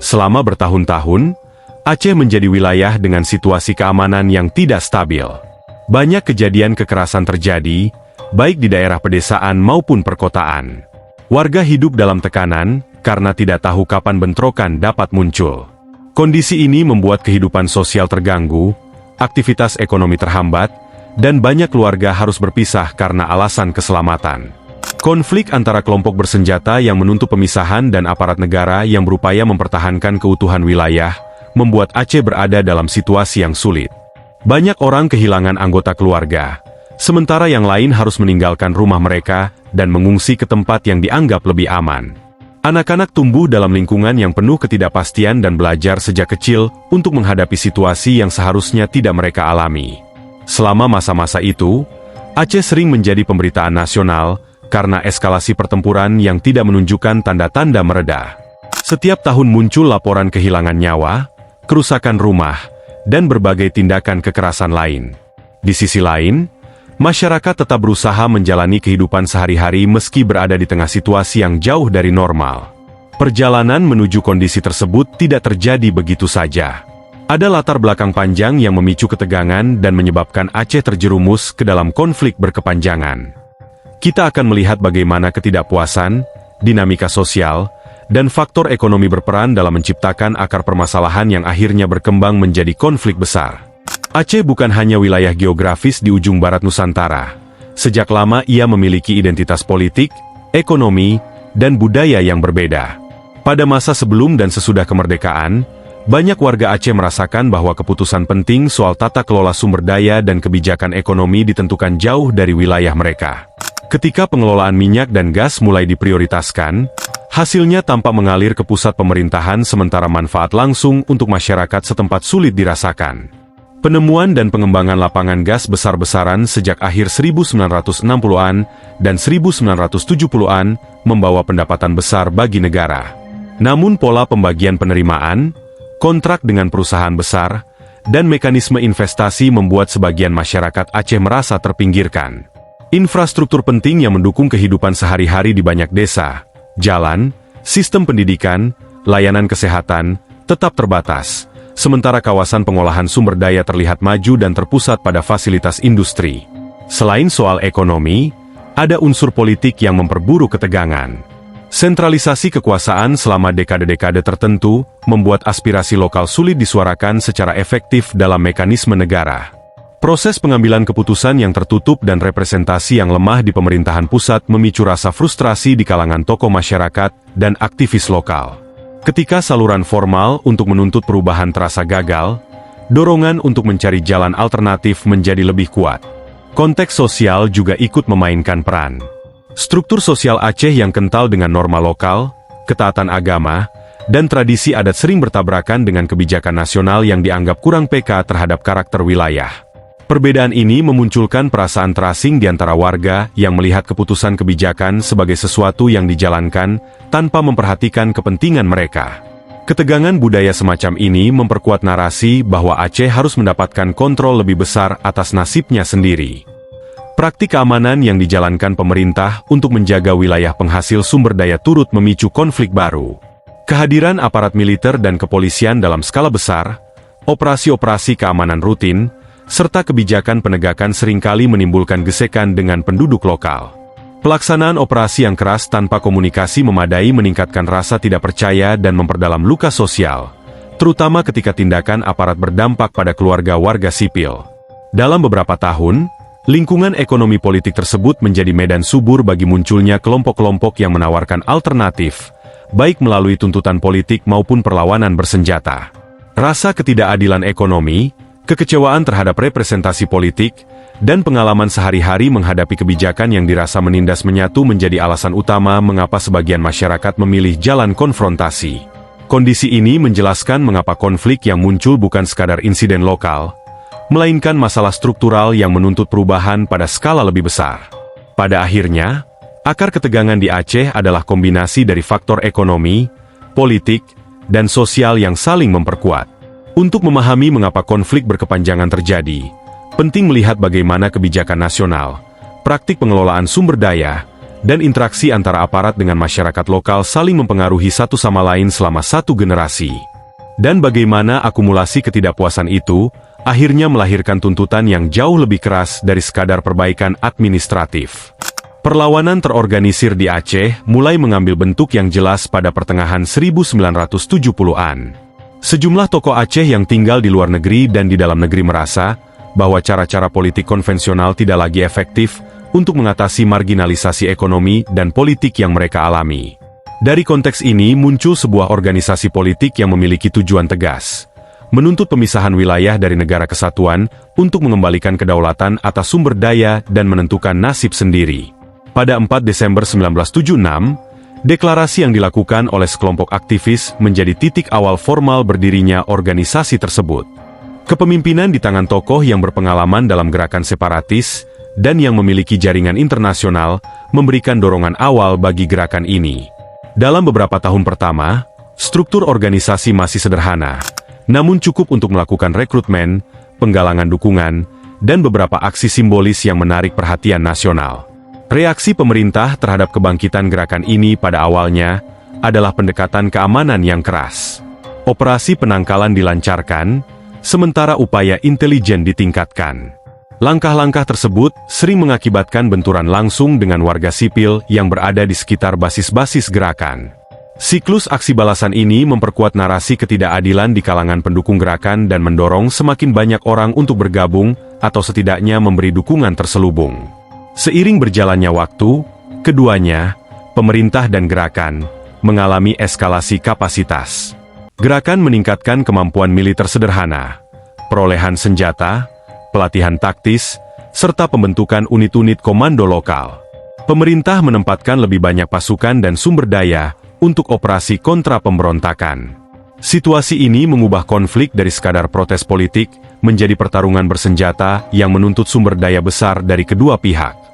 Selama bertahun-tahun, Aceh menjadi wilayah dengan situasi keamanan yang tidak stabil. Banyak kejadian kekerasan terjadi, baik di daerah pedesaan maupun perkotaan. Warga hidup dalam tekanan, karena tidak tahu kapan bentrokan dapat muncul. Kondisi ini membuat kehidupan sosial terganggu, aktivitas ekonomi terhambat, dan banyak keluarga harus berpisah karena alasan keselamatan. Konflik antara kelompok bersenjata yang menuntut pemisahan dan aparat negara yang berupaya mempertahankan keutuhan wilayah, membuat Aceh berada dalam situasi yang sulit. Banyak orang kehilangan anggota keluarga, sementara yang lain harus meninggalkan rumah mereka dan mengungsi ke tempat yang dianggap lebih aman. Anak-anak tumbuh dalam lingkungan yang penuh ketidakpastian dan belajar sejak kecil untuk menghadapi situasi yang seharusnya tidak mereka alami. Selama masa-masa itu, Aceh sering menjadi pemberitaan nasional karena eskalasi pertempuran yang tidak menunjukkan tanda-tanda mereda. Setiap tahun muncul laporan kehilangan nyawa, kerusakan rumah, dan berbagai tindakan kekerasan lain. Di sisi lain, masyarakat tetap berusaha menjalani kehidupan sehari-hari meski berada di tengah situasi yang jauh dari normal. Perjalanan menuju kondisi tersebut tidak terjadi begitu saja. Ada latar belakang panjang yang memicu ketegangan dan menyebabkan Aceh terjerumus ke dalam konflik berkepanjangan. Kita akan melihat bagaimana ketidakpuasan, dinamika sosial, dan faktor ekonomi berperan dalam menciptakan akar permasalahan yang akhirnya berkembang menjadi konflik besar. Aceh bukan hanya wilayah geografis di ujung barat Nusantara. Sejak lama ia memiliki identitas politik, ekonomi, dan budaya yang berbeda. Pada masa sebelum dan sesudah kemerdekaan, banyak warga Aceh merasakan bahwa keputusan penting soal tata kelola sumber daya dan kebijakan ekonomi ditentukan jauh dari wilayah mereka. Ketika pengelolaan minyak dan gas mulai diprioritaskan, hasilnya tampak mengalir ke pusat pemerintahan sementara manfaat langsung untuk masyarakat setempat sulit dirasakan. Penemuan dan pengembangan lapangan gas besar-besaran sejak akhir 1960-an dan 1970-an membawa pendapatan besar bagi negara. Namun pola pembagian penerimaan, kontrak dengan perusahaan besar, dan mekanisme investasi membuat sebagian masyarakat Aceh merasa terpinggirkan. Infrastruktur penting yang mendukung kehidupan sehari-hari di banyak desa, jalan, sistem pendidikan, layanan kesehatan, tetap terbatas, sementara kawasan pengolahan sumber daya terlihat maju dan terpusat pada fasilitas industri. Selain soal ekonomi, ada unsur politik yang memperburuk ketegangan. Sentralisasi kekuasaan selama dekade-dekade tertentu membuat aspirasi lokal sulit disuarakan secara efektif dalam mekanisme negara. Proses pengambilan keputusan yang tertutup dan representasi yang lemah di pemerintahan pusat memicu rasa frustrasi di kalangan tokoh masyarakat dan aktivis lokal. Ketika saluran formal untuk menuntut perubahan terasa gagal, dorongan untuk mencari jalan alternatif menjadi lebih kuat. Konteks sosial juga ikut memainkan peran. Struktur sosial Aceh yang kental dengan norma lokal, ketaatan agama, dan tradisi adat sering bertabrakan dengan kebijakan nasional yang dianggap kurang peka terhadap karakter wilayah. Perbedaan ini memunculkan perasaan terasing di antara warga yang melihat keputusan kebijakan sebagai sesuatu yang dijalankan tanpa memperhatikan kepentingan mereka. Ketegangan budaya semacam ini memperkuat narasi bahwa Aceh harus mendapatkan kontrol lebih besar atas nasibnya sendiri. Praktik keamanan yang dijalankan pemerintah untuk menjaga wilayah penghasil sumber daya turut memicu konflik baru. Kehadiran aparat militer dan kepolisian dalam skala besar, operasi-operasi keamanan rutin, serta kebijakan penegakan seringkali menimbulkan gesekan dengan penduduk lokal. Pelaksanaan operasi yang keras tanpa komunikasi memadai meningkatkan rasa tidak percaya dan memperdalam luka sosial, terutama ketika tindakan aparat berdampak pada keluarga warga sipil. Dalam beberapa tahun, lingkungan ekonomi politik tersebut menjadi medan subur bagi munculnya kelompok-kelompok yang menawarkan alternatif, baik melalui tuntutan politik maupun perlawanan bersenjata. Rasa ketidakadilan ekonomi, kekecewaan terhadap representasi politik, dan pengalaman sehari-hari menghadapi kebijakan yang dirasa menindas menyatu menjadi alasan utama mengapa sebagian masyarakat memilih jalan konfrontasi. Kondisi ini menjelaskan mengapa konflik yang muncul bukan sekadar insiden lokal, melainkan masalah struktural yang menuntut perubahan pada skala lebih besar. Pada akhirnya, akar ketegangan di Aceh adalah kombinasi dari faktor ekonomi, politik, dan sosial yang saling memperkuat. Untuk memahami mengapa konflik berkepanjangan terjadi, penting melihat bagaimana kebijakan nasional, praktik pengelolaan sumber daya, dan interaksi antara aparat dengan masyarakat lokal saling mempengaruhi satu sama lain selama satu generasi. Dan bagaimana akumulasi ketidakpuasan itu akhirnya melahirkan tuntutan yang jauh lebih keras dari sekadar perbaikan administratif. Perlawanan terorganisir di Aceh mulai mengambil bentuk yang jelas pada pertengahan 1970-an. Sejumlah tokoh Aceh yang tinggal di luar negeri dan di dalam negeri merasa bahwa cara-cara politik konvensional tidak lagi efektif untuk mengatasi marginalisasi ekonomi dan politik yang mereka alami. Dari konteks ini muncul sebuah organisasi politik yang memiliki tujuan tegas, menuntut pemisahan wilayah dari negara kesatuan untuk mengembalikan kedaulatan atas sumber daya dan menentukan nasib sendiri. Pada 4 Desember 1976, deklarasi yang dilakukan oleh sekelompok aktivis menjadi titik awal formal berdirinya organisasi tersebut. Kepemimpinan di tangan tokoh yang berpengalaman dalam gerakan separatis dan yang memiliki jaringan internasional memberikan dorongan awal bagi gerakan ini. Dalam beberapa tahun pertama, struktur organisasi masih sederhana, namun cukup untuk melakukan rekrutmen, penggalangan dukungan, dan beberapa aksi simbolis yang menarik perhatian nasional. Reaksi pemerintah terhadap kebangkitan gerakan ini pada awalnya adalah pendekatan keamanan yang keras. Operasi penangkalan dilancarkan, sementara upaya intelijen ditingkatkan. Langkah-langkah tersebut sering mengakibatkan benturan langsung dengan warga sipil yang berada di sekitar basis-basis gerakan. Siklus aksi balasan ini memperkuat narasi ketidakadilan di kalangan pendukung gerakan dan mendorong semakin banyak orang untuk bergabung atau setidaknya memberi dukungan terselubung. Seiring berjalannya waktu, keduanya, pemerintah dan gerakan, mengalami eskalasi kapasitas. Gerakan meningkatkan kemampuan militer sederhana, perolehan senjata, pelatihan taktis, serta pembentukan unit-unit komando lokal. Pemerintah menempatkan lebih banyak pasukan dan sumber daya untuk operasi kontra pemberontakan. Situasi ini mengubah konflik dari sekadar protes politik menjadi pertarungan bersenjata yang menuntut sumber daya besar dari kedua pihak.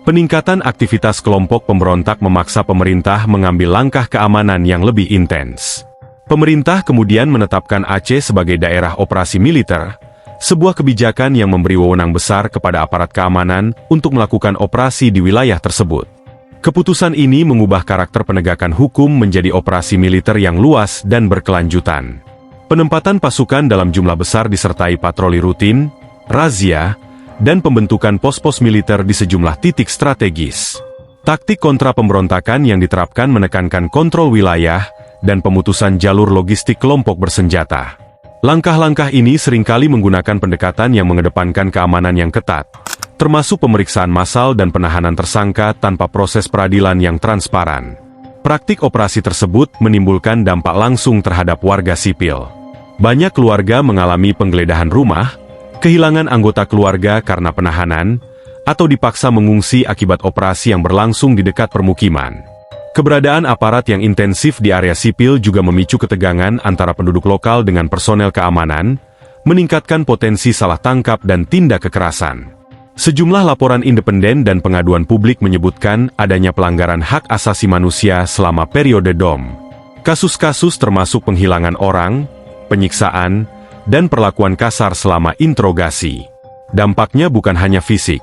Peningkatan aktivitas kelompok pemberontak memaksa pemerintah mengambil langkah keamanan yang lebih intens. Pemerintah kemudian menetapkan Aceh sebagai daerah operasi militer, sebuah kebijakan yang memberi wewenang besar kepada aparat keamanan untuk melakukan operasi di wilayah tersebut. Keputusan ini mengubah karakter penegakan hukum menjadi operasi militer yang luas dan berkelanjutan. Penempatan pasukan dalam jumlah besar disertai patroli rutin, razia, dan pembentukan pos-pos militer di sejumlah titik strategis. Taktik kontra pemberontakan yang diterapkan menekankan kontrol wilayah dan pemutusan jalur logistik kelompok bersenjata. Langkah-langkah ini seringkali menggunakan pendekatan yang mengedepankan keamanan yang ketat, termasuk pemeriksaan massal dan penahanan tersangka tanpa proses peradilan yang transparan. Praktik operasi tersebut menimbulkan dampak langsung terhadap warga sipil. Banyak keluarga mengalami penggeledahan rumah, kehilangan anggota keluarga karena penahanan, atau dipaksa mengungsi akibat operasi yang berlangsung di dekat permukiman. Keberadaan aparat yang intensif di area sipil juga memicu ketegangan antara penduduk lokal dengan personel keamanan, meningkatkan potensi salah tangkap dan tindak kekerasan. Sejumlah laporan independen dan pengaduan publik menyebutkan adanya pelanggaran hak asasi manusia selama periode DOM. Kasus-kasus termasuk penghilangan orang, penyiksaan, dan perlakuan kasar selama interogasi. Dampaknya bukan hanya fisik.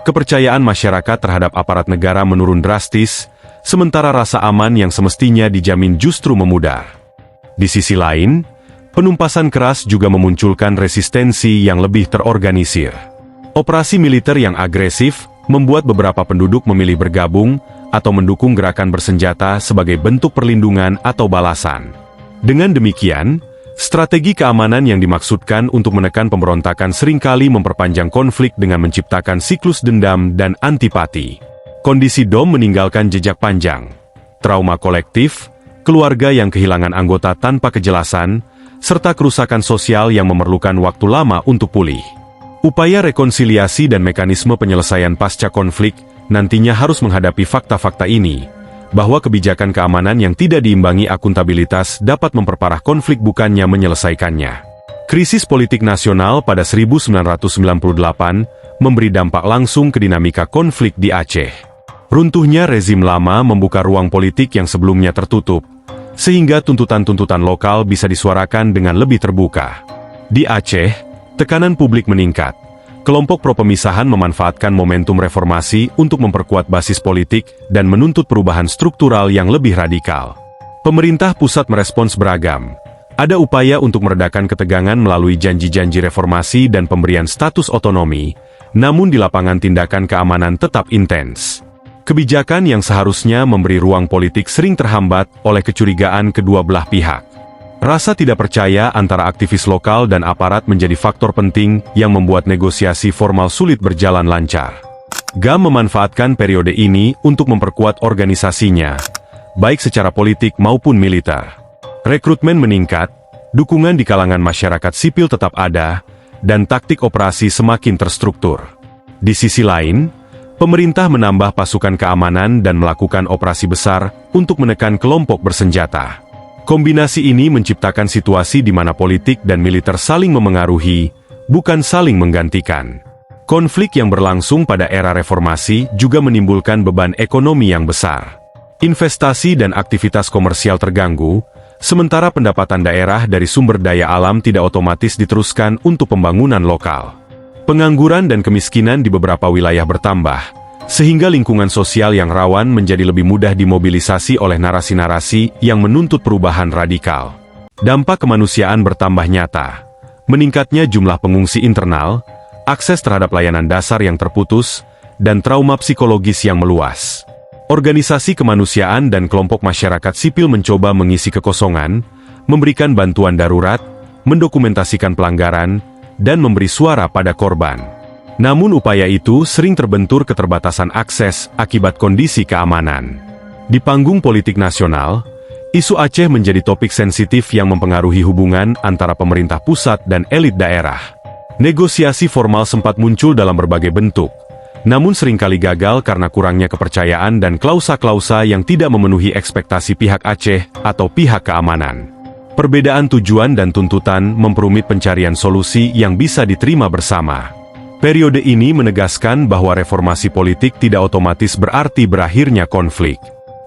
Kepercayaan masyarakat terhadap aparat negara menurun drastis, sementara rasa aman yang semestinya dijamin justru memudar. Di sisi lain, penumpasan keras juga memunculkan resistensi yang lebih terorganisir. Operasi militer yang agresif membuat beberapa penduduk memilih bergabung atau mendukung gerakan bersenjata sebagai bentuk perlindungan atau balasan. Dengan demikian, strategi keamanan yang dimaksudkan untuk menekan pemberontakan seringkali memperpanjang konflik dengan menciptakan siklus dendam dan antipati. Kondisi DOM meninggalkan jejak panjang, trauma kolektif, keluarga yang kehilangan anggota tanpa kejelasan, serta kerusakan sosial yang memerlukan waktu lama untuk pulih. Upaya rekonsiliasi dan mekanisme penyelesaian pasca konflik nantinya harus menghadapi fakta-fakta ini, bahwa kebijakan keamanan yang tidak diimbangi akuntabilitas dapat memperparah konflik bukannya menyelesaikannya. Krisis politik nasional pada 1998 memberi dampak langsung ke dinamika konflik di Aceh. Runtuhnya rezim lama membuka ruang politik yang sebelumnya tertutup, sehingga tuntutan-tuntutan lokal bisa disuarakan dengan lebih terbuka. Di Aceh, tekanan publik meningkat, Kelompok pro-pemisahan memanfaatkan momentum reformasi untuk memperkuat basis politik dan menuntut perubahan struktural yang lebih radikal. Pemerintah pusat merespons beragam. Ada upaya untuk meredakan ketegangan melalui janji-janji reformasi dan pemberian status otonomi, namun di lapangan tindakan keamanan tetap intens. Kebijakan yang seharusnya memberi ruang politik sering terhambat oleh kecurigaan kedua belah pihak. Rasa tidak percaya antara aktivis lokal dan aparat menjadi faktor penting yang membuat negosiasi formal sulit berjalan lancar. GAM memanfaatkan periode ini untuk memperkuat organisasinya, baik secara politik maupun militer. Rekrutmen meningkat, dukungan di kalangan masyarakat sipil tetap ada, dan taktik operasi semakin terstruktur. Di sisi lain, pemerintah menambah pasukan keamanan dan melakukan operasi besar untuk menekan kelompok bersenjata. Kombinasi ini menciptakan situasi di mana politik dan militer saling memengaruhi, bukan saling menggantikan. Konflik yang berlangsung pada era reformasi juga menimbulkan beban ekonomi yang besar. Investasi dan aktivitas komersial terganggu, sementara pendapatan daerah dari sumber daya alam tidak otomatis diteruskan untuk pembangunan lokal. Pengangguran dan kemiskinan di beberapa wilayah bertambah, sehingga lingkungan sosial yang rawan menjadi lebih mudah dimobilisasi oleh narasi-narasi yang menuntut perubahan radikal. Dampak kemanusiaan bertambah nyata. Meningkatnya jumlah pengungsi internal, akses terhadap layanan dasar yang terputus, dan trauma psikologis yang meluas. Organisasi kemanusiaan dan kelompok masyarakat sipil mencoba mengisi kekosongan, memberikan bantuan darurat, mendokumentasikan pelanggaran, dan memberi suara pada korban. Namun upaya itu sering terbentur keterbatasan akses akibat kondisi keamanan. Di panggung politik nasional, isu Aceh menjadi topik sensitif yang mempengaruhi hubungan antara pemerintah pusat dan elit daerah. Negosiasi formal sempat muncul dalam berbagai bentuk, namun seringkali gagal karena kurangnya kepercayaan dan klausa-klausa yang tidak memenuhi ekspektasi pihak Aceh atau pihak keamanan. Perbedaan tujuan dan tuntutan memperumit pencarian solusi yang bisa diterima bersama. Periode ini menegaskan bahwa reformasi politik tidak otomatis berarti berakhirnya konflik.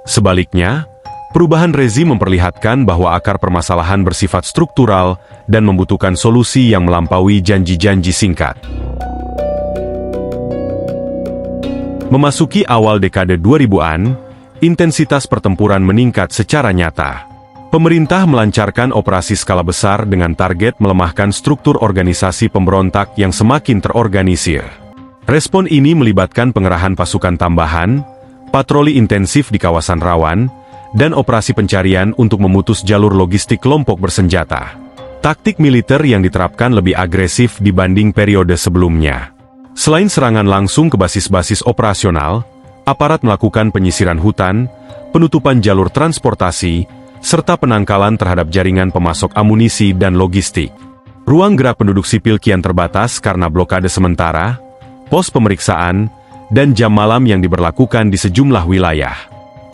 Sebaliknya, perubahan rezim memperlihatkan bahwa akar permasalahan bersifat struktural dan membutuhkan solusi yang melampaui janji-janji singkat. Memasuki awal dekade 2000-an, intensitas pertempuran meningkat secara nyata. Pemerintah melancarkan operasi skala besar dengan target melemahkan struktur organisasi pemberontak yang semakin terorganisir. Respon ini melibatkan pengerahan pasukan tambahan, patroli intensif di kawasan rawan, dan operasi pencarian untuk memutus jalur logistik kelompok bersenjata. Taktik militer yang diterapkan lebih agresif dibanding periode sebelumnya. Selain serangan langsung ke basis-basis operasional, aparat melakukan penyisiran hutan, penutupan jalur transportasi, serta penangkalan terhadap jaringan pemasok amunisi dan logistik. Ruang gerak penduduk sipil kian terbatas karena blokade sementara, pos pemeriksaan, dan jam malam yang diberlakukan di sejumlah wilayah.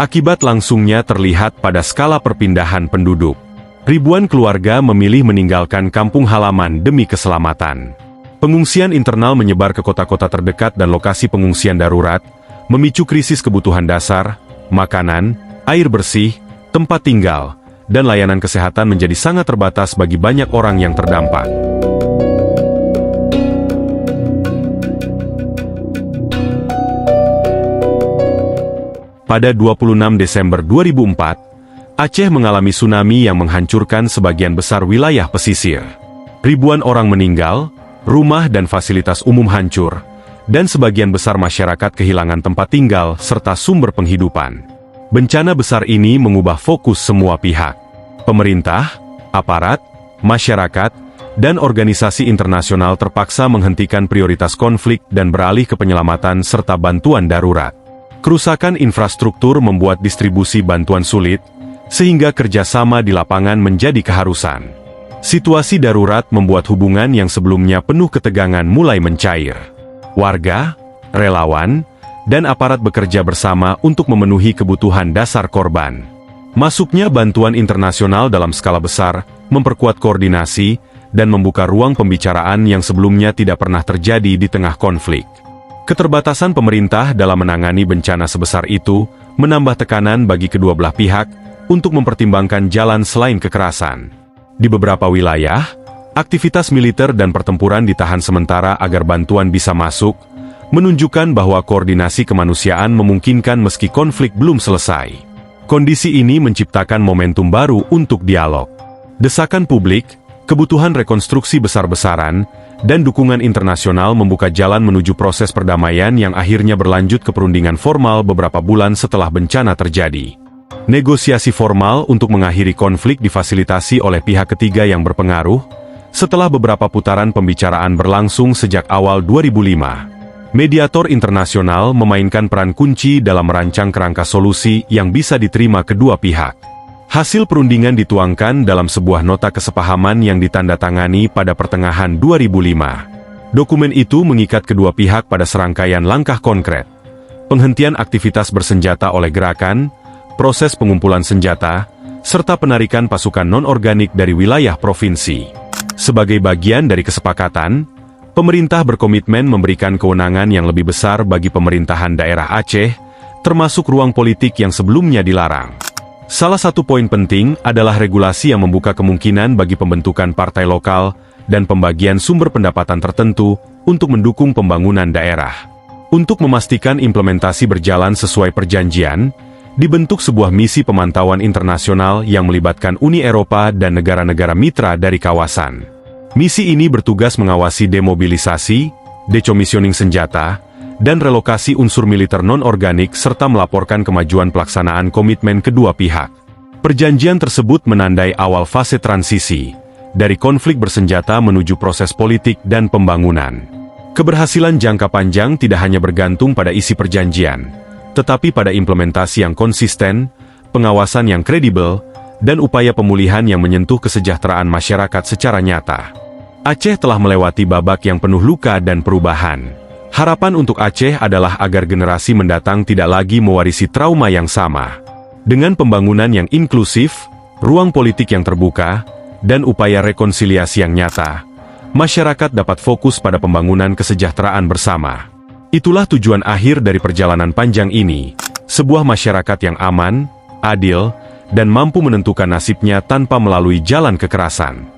Akibat langsungnya terlihat pada skala perpindahan penduduk. Ribuan keluarga memilih meninggalkan kampung halaman demi keselamatan. Pengungsian internal menyebar ke kota-kota terdekat dan lokasi pengungsian darurat, memicu krisis kebutuhan dasar, makanan, air bersih, tempat tinggal, dan layanan kesehatan menjadi sangat terbatas bagi banyak orang yang terdampak. Pada 26 Desember 2004, Aceh mengalami tsunami yang menghancurkan sebagian besar wilayah pesisir. Ribuan orang meninggal, rumah dan fasilitas umum hancur, dan sebagian besar masyarakat kehilangan tempat tinggal serta sumber penghidupan. Bencana besar ini mengubah fokus semua pihak. Pemerintah, aparat, masyarakat, dan organisasi internasional terpaksa menghentikan prioritas konflik dan beralih ke penyelamatan serta bantuan darurat. Kerusakan infrastruktur membuat distribusi bantuan sulit, sehingga kerjasama di lapangan menjadi keharusan. Situasi darurat membuat hubungan yang sebelumnya penuh ketegangan mulai mencair. Warga, relawan, dan aparat bekerja bersama untuk memenuhi kebutuhan dasar korban. Masuknya bantuan internasional dalam skala besar, memperkuat koordinasi, dan membuka ruang pembicaraan yang sebelumnya tidak pernah terjadi di tengah konflik. Keterbatasan pemerintah dalam menangani bencana sebesar itu, menambah tekanan bagi kedua belah pihak, untuk mempertimbangkan jalan selain kekerasan. Di beberapa wilayah, Aktivitas militer dan pertempuran ditahan sementara agar bantuan bisa masuk, menunjukkan bahwa koordinasi kemanusiaan memungkinkan meski konflik belum selesai. Kondisi ini menciptakan momentum baru untuk dialog. Desakan publik, kebutuhan rekonstruksi besar-besaran, dan dukungan internasional membuka jalan menuju proses perdamaian yang akhirnya berlanjut ke perundingan formal beberapa bulan setelah bencana terjadi. Negosiasi formal untuk mengakhiri konflik difasilitasi oleh pihak ketiga yang berpengaruh, setelah beberapa putaran pembicaraan berlangsung sejak awal 2005. Mediator internasional memainkan peran kunci dalam merancang kerangka solusi yang bisa diterima kedua pihak. Hasil perundingan dituangkan dalam sebuah nota kesepahaman yang ditandatangani pada pertengahan 2005. Dokumen itu mengikat kedua pihak pada serangkaian langkah konkret. Penghentian aktivitas bersenjata oleh gerakan, proses pengumpulan senjata, serta penarikan pasukan non-organik dari wilayah provinsi. Sebagai bagian dari kesepakatan, pemerintah berkomitmen memberikan kewenangan yang lebih besar bagi pemerintahan daerah Aceh, termasuk ruang politik yang sebelumnya dilarang. Salah satu poin penting adalah regulasi yang membuka kemungkinan bagi pembentukan partai lokal dan pembagian sumber pendapatan tertentu untuk mendukung pembangunan daerah. Untuk memastikan implementasi berjalan sesuai perjanjian, dibentuk sebuah misi pemantauan internasional yang melibatkan Uni Eropa dan negara-negara mitra dari kawasan. Misi ini bertugas mengawasi demobilisasi, decomissioning senjata, dan relokasi unsur militer non-organik serta melaporkan kemajuan pelaksanaan komitmen kedua pihak. Perjanjian tersebut menandai awal fase transisi, dari konflik bersenjata menuju proses politik dan pembangunan. Keberhasilan jangka panjang tidak hanya bergantung pada isi perjanjian, tetapi pada implementasi yang konsisten, pengawasan yang kredibel, dan upaya pemulihan yang menyentuh kesejahteraan masyarakat secara nyata. Aceh telah melewati babak yang penuh luka dan perubahan. Harapan untuk Aceh adalah agar generasi mendatang tidak lagi mewarisi trauma yang sama. Dengan pembangunan yang inklusif, ruang politik yang terbuka, dan upaya rekonsiliasi yang nyata, masyarakat dapat fokus pada pembangunan kesejahteraan bersama. Itulah tujuan akhir dari perjalanan panjang ini, sebuah masyarakat yang aman, adil, dan mampu menentukan nasibnya tanpa melalui jalan kekerasan.